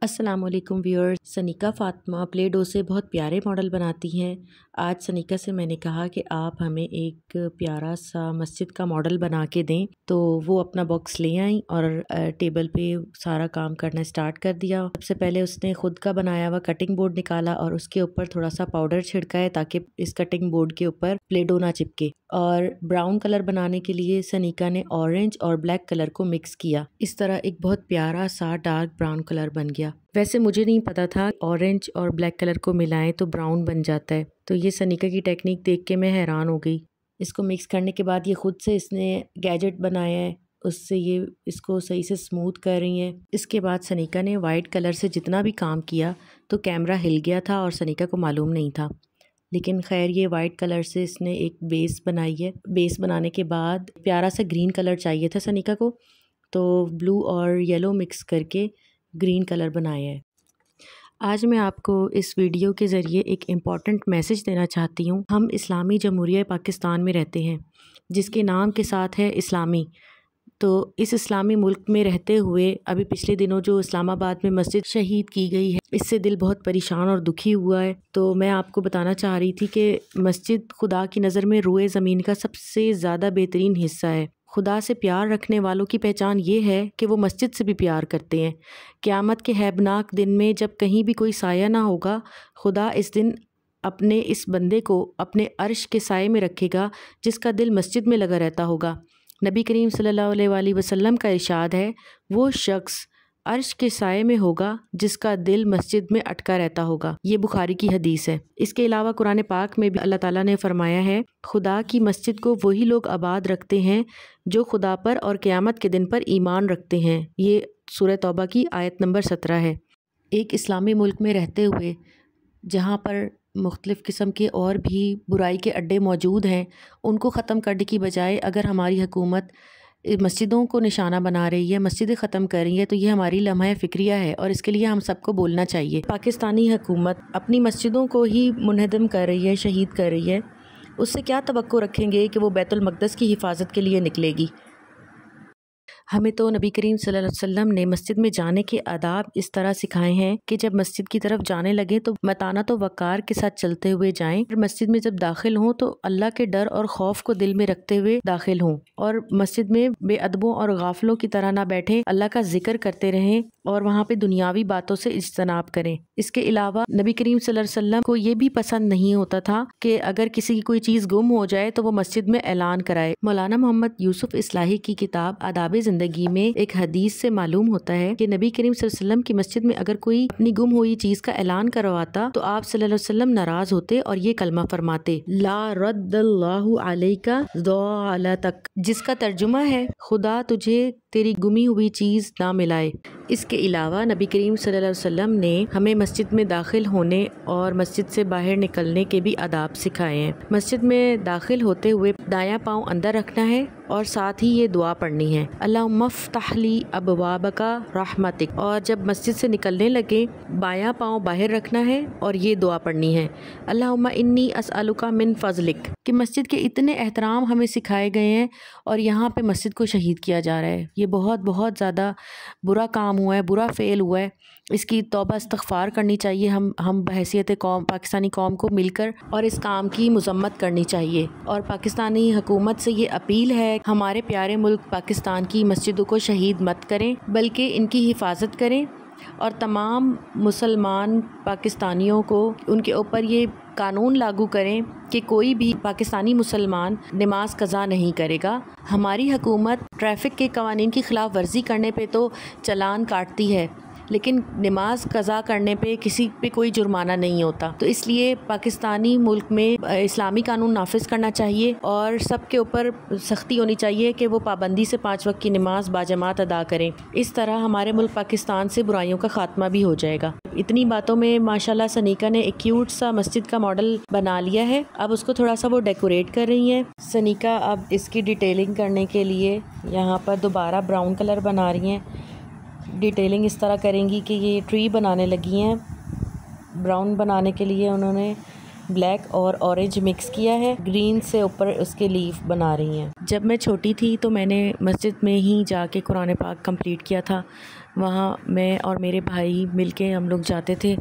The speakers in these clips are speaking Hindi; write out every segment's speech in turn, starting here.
अस्सलाम वालेकुम व्यूअर्स। सनीका फ़ातिमा प्ले डो से बहुत प्यारे मॉडल बनाती हैं। आज सनीका से मैंने कहा कि आप हमें एक प्यारा सा मस्जिद का मॉडल बना के दें, तो वो अपना बॉक्स ले आई और टेबल पे सारा काम करना स्टार्ट कर दिया। सबसे पहले उसने ख़ुद का बनाया हुआ कटिंग बोर्ड निकाला और उसके ऊपर थोड़ा सा पाउडर छिड़का है ताकि इस कटिंग बोर्ड के ऊपर प्ले डो ना चिपके। और ब्राउन कलर बनाने के लिए सनीका ने ऑरेंज और ब्लैक कलर को मिक्स किया। इस तरह एक बहुत प्यारा सा डार्क ब्राउन कलर बन गया। वैसे मुझे नहीं पता था ऑरेंज और ब्लैक कलर को मिलाएं तो ब्राउन बन जाता है, तो ये सनीका की टेक्निक देख के मैं हैरान हो गई। इसको मिक्स करने के बाद ये खुद से इसने गैजेट बनाया है, उससे ये इसको सही से स्मूथ कर रही हैं। इसके बाद सनीका ने वाइट कलर से जितना भी काम किया तो कैमरा हिल गया था और सनीका को मालूम नहीं था, लेकिन खैर ये वाइट कलर से इसने एक बेस बनाई है। बेस बनाने के बाद प्यारा सा ग्रीन कलर चाहिए था सनीका को, तो ब्लू और येलो मिक्स करके ग्रीन कलर बनाया है। आज मैं आपको इस वीडियो के ज़रिए एक इम्पॉर्टेंट मैसेज देना चाहती हूँ। हम इस्लामी जमहूरिया पाकिस्तान में रहते हैं, जिसके नाम के साथ है इस्लामी। तो इस इस्लामी मुल्क में रहते हुए अभी पिछले दिनों जो इस्लामाबाद में मस्जिद शहीद की गई है, इससे दिल बहुत परेशान और दुखी हुआ है। तो मैं आपको बताना चाह रही थी कि मस्जिद खुदा की नज़र में रोए ज़मीन का सबसे ज़्यादा बेहतरीन हिस्सा है। खुदा से प्यार रखने वालों की पहचान ये है कि वो मस्जिद से भी प्यार करते हैं। क़यामत के हैबनाक दिन में जब कहीं भी कोई साया ना होगा, खुदा इस दिन अपने इस बंदे को अपने अर्श के साए में रखेगा जिसका दिल मस्जिद में लगा रहता होगा। नबी करीम सल्लल्लाहु अलैहि वसल्लम का इरशाद है, वो शख्स अर्श के साए में होगा जिसका दिल मस्जिद में अटका रहता होगा। ये बुखारी की हदीस है। इसके अलावा कुरान पाक में भी अल्लाह ताला ने फरमाया है, खुदा की मस्जिद को वही लोग आबाद रखते हैं जो खुदा पर और क़यामत के दिन पर ईमान रखते हैं। ये सूरह तौबा की आयत नंबर 17 है। एक इस्लामी मुल्क में रहते हुए जहाँ पर मुख्तलिफ़ किस्म के और भी बुराई के अड्डे मौजूद हैं, उनको ख़त्म करने की बजाय अगर हमारी हुकूमत मस्जिदों को निशाना बना रही है, मस्जिदें ख़त्म कर रही है, तो ये हमारी लम्हा फ़िक्रिया है और इसके लिए हम सबको बोलना चाहिए। पाकिस्तानी हुकूमत अपनी मस्जिदों को ही मुनहदम कर रही है, शहीद कर रही है, उससे क्या तवक्को रखेंगे कि वो बैतुल मक़दस की हिफाजत के लिए निकलेगी। हमें तो नबी करीम सल्लल्लाहु अलैहि वसल्लम ने मस्जिद में जाने के आदाब इस तरह सिखाए हैं कि जब मस्जिद की तरफ जाने लगे तो मताना तो वक़ार के साथ चलते हुए जाएं, और मस्जिद में जब दाखिल हों तो अल्लाह के डर और खौफ को दिल में रखते हुए दाखिल हों, और मस्जिद में बेअदबों और गाफिलों की तरह ना बैठें, अल्लाह का जिक्र करते रहें और वहाँ पे दुनियावी बातों से इज्तनाब करें। इसके अलावा नबी करीम सल्लल्लाहु अलैहि वसल्लम को ये भी पसंद नहीं होता था कि अगर किसी की कोई चीज़ गुम हो जाए तो वो मस्जिद में ऐलान कराए। मौलाना मोहम्मद यूसुफ इस्लाही की किताब आदाब ज़िंदगी में एक हदीस से मालूम होता है कि नबी करीम सल्लल्लाहु अलैहि वसल्लम की मस्जिद में अगर कोई अपनी गुम हुई चीज़ का ऐलान करवाता तो आप सल्लल्लाहु अलैहि वसल्लम नाराज़ होते और ये कलमा फरमाते, ला रद्दल्लाहु अलैका ज़ालतक, जिसका तर्जुमा है, खुदा तुझे तेरी गुमी हुई चीज़ ना मिलाए। इसके अलावा नबी करीम सल्लल्लाहु अलैहि वसल्लम ने हमें मस्जिद में दाखिल होने और मस्जिद से बाहर निकलने के भी आदाब सिखाए हैं। मस्जिद में दाखिल होते हुए दायां पाँव अंदर रखना है और साथ ही ये दुआ पढ़नी है, अल्लाहुम्मा फ़्तहली अबवाबका रहमतिक, और जब मस्जिद से निकलने लगे बायां पाँव बाहर रखना है और ये दुआ पढ़नी है, अल्लाहुम्मा इन्नी अस्अलुका मिन फ़ज़लिक। कि मस्जिद के इतने एहतराम हमें सिखाए गए हैं और यहाँ पे मस्जिद को शहीद किया जा रहा है। ये बहुत बहुत ज़्यादा बुरा काम हुआ है, बुरा फ़ेल हुआ है। इसकी तौबा इस्तग़फ़ार करनी चाहिए हम बहैसियत कौम, पाकिस्तानी कौम को मिलकर, और इस काम की मज़म्मत करनी चाहिए। और पाकिस्तानी हुकूमत से ये अपील है, हमारे प्यारे मुल्क पाकिस्तान की मस्जिदों को शहीद मत करें बल्कि इनकी हिफाजत करें, और तमाम मुसलमान पाकिस्तानियों को उनके ऊपर ये कानून लागू करें कि कोई भी पाकिस्तानी मुसलमान नमाज कज़ा नहीं करेगा। हमारी हुकूमत ट्रैफ़िक के कवानीन की ख़िलाफ़ वर्जी करने पे तो चालान काटती है, लेकिन नमाज कज़ा करने पे किसी पे कोई जुर्माना नहीं होता। तो इसलिए पाकिस्तानी मुल्क में इस्लामी कानून नाफिज करना चाहिए और सब के ऊपर सख्ती होनी चाहिए कि वो पाबंदी से 5 वक्त की नमाज बाजमात अदा करें। इस तरह हमारे मुल्क पाकिस्तान से बुराइयों का खात्मा भी हो जाएगा। इतनी बातों में माशाल्लाह सनीका ने एक क्यूट सा मस्जिद का मॉडल बना लिया है। अब उसको थोड़ा सा वो डेकोरेट कर रही हैं सनीका। अब इसकी डिटेलिंग करने के लिए यहाँ पर दोबारा ब्राउन कलर बना रही हैं। डिटेलिंग इस तरह करेंगी कि ये ट्री बनाने लगी हैं। ब्राउन बनाने के लिए उन्होंने ब्लैक और ऑरेंज मिक्स किया है, ग्रीन से ऊपर उसके लीफ बना रही हैं। जब मैं छोटी थी तो मैंने मस्जिद में ही जाके कुरान पाक कंप्लीट किया था। वहाँ मैं और मेरे भाई मिलके हम लोग जाते थे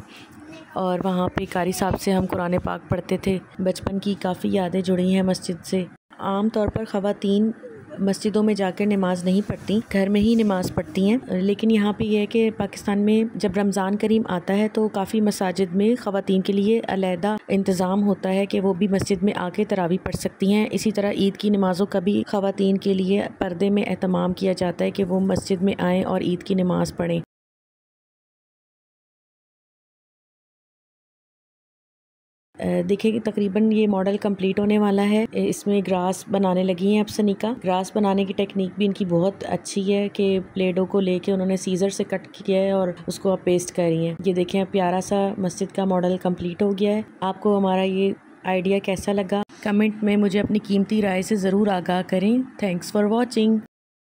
और वहाँ पे कारी साहब से हम कुरान पाक पढ़ते थे। बचपन की काफ़ी यादें जुड़ी हैं मस्जिद से। आम तौर पर ख़वातीन मस्जिदों में जाकर नमाज़ नहीं पढ़ती, घर में ही नमाज़ पढ़ती हैं। लेकिन यहाँ पे ये है कि पाकिस्तान में जब रमज़ान करीम आता है तो काफ़ी मसाजिद में ख़वातीन के लिए अलहदा इंतज़ाम होता है कि वो भी मस्जिद में आके तरावी पढ़ सकती हैं। इसी तरह ईद की नमाज़ों का भी ख़वातीन के लिए पर्दे में एहतमाम किया जाता है कि वो मस्जिद में आएँ और ईद की नमाज़ पढ़ें। देखिए कि तकरीबन ये मॉडल कंप्लीट होने वाला है। इसमें ग्रास बनाने लगी हैं अब सनीका। ग्रास बनाने की टेक्निक भी इनकी बहुत अच्छी है कि प्ले डो को लेके उन्होंने सीज़र से कट किया है और उसको अब पेस्ट कर रही हैं। ये देखें प्यारा सा मस्जिद का मॉडल कंप्लीट हो गया है। आपको हमारा ये आइडिया कैसा लगा? कमेंट में मुझे अपनी कीमती राय से ज़रूर आगाह करें। Thanks for watching.